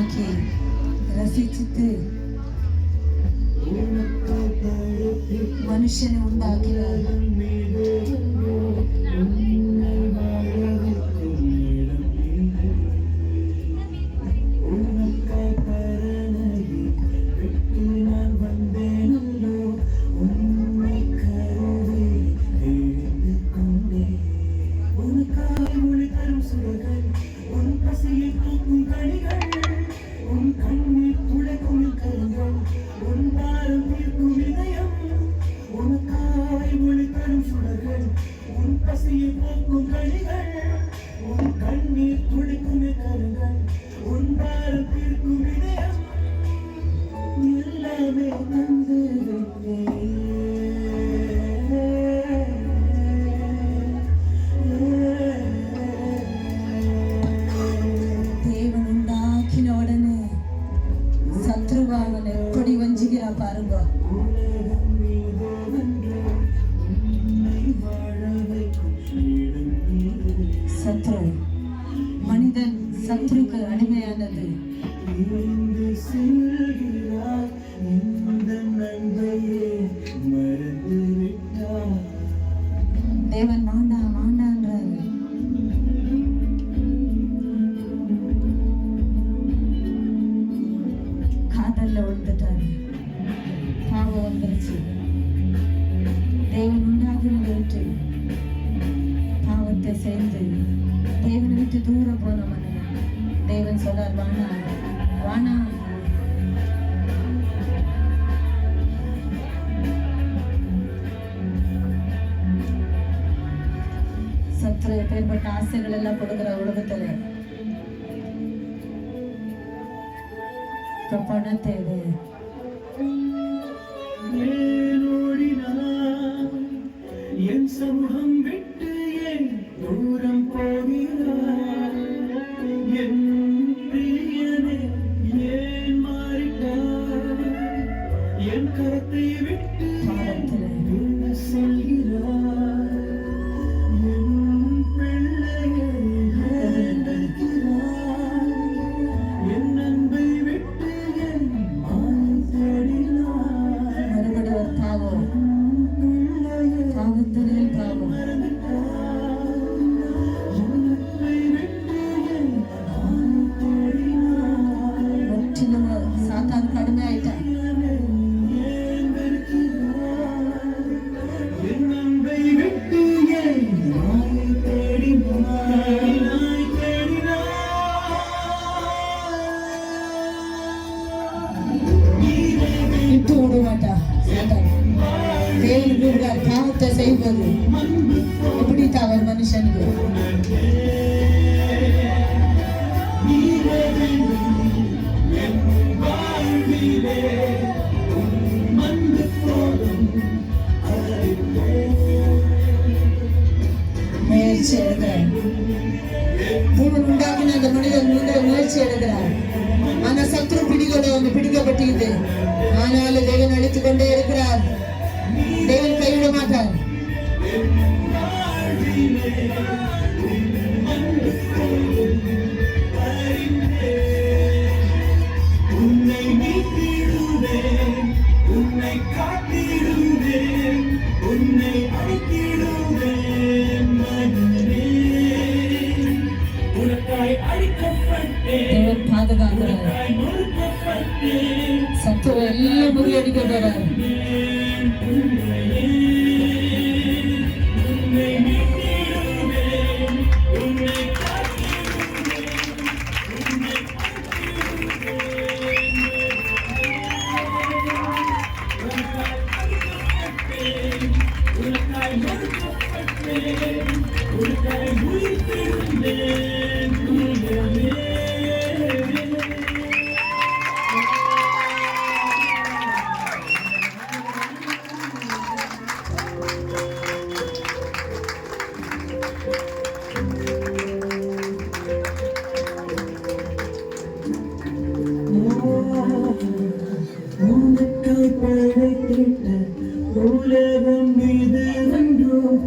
உண்டாக்கி ரசித்து மனுஷனை உண்டாக்கினார். மனிதன் சத்ருக்கு அடிமையானது. தேவன் மாண்டான்றாரு. காதல்ல விழுந்துட்டாரு. பாவம் வந்துருச்சு. தேவன் உண்டாகி விட்டு பாவத்தை செய்து தேவனை விட்டு தூரம் போன மனிதன் தேவன் சொல்றார், வானா வானா. சத்ரு எப்பேற்பட்ட ஆசைகள் எல்லாம் கொடுக்கிற உலகத்துல பண தேவை. என் சமூகம் விட்டு என் தூரம் போகிறார். என் பிரியனே ஏன் மாறிட்டார்? என் கரத்தை விட்டு சொல்கிறார். என் பிள்ளையை ஏண்டெடுக்கிறார். என் அன்பை விட்டு என் மான் தேடினார். மறுபடியும் பாவம் பாவத்திலே பாவம். சாத்தான் கடுமை ஆயிட்டான். விட்டு விட மாட்டான் சாத்தான். தேவன் பாவத்தை செய்வது எப்படி தவறு மனுஷனுக்கு? முயற்சி எடுக்கிறார். தேவன் உண்டாக்கின அந்த மனிதன் முயற்சி எடுக்கிறார். ஆனா சத்ரு பிடிகளோட வந்து பிடிக்கப்பட்டது. ஆனாலும் தேவன் அழித்துக் கொண்டே இருக்கிறார். தேவன் கைவிட மாட்டார். உன்னை மீட்டிடுவேன், உன்னை காத்திடுவேன், உன்னை அழைத்திடுவேன். உனக்காய் அழிக்கப்பட்டேன். தேவன் பாதுகாக்கிறார். சத்துவ எல்லாம் முறியடிக்கிறார். உலகம் மீது என்றும்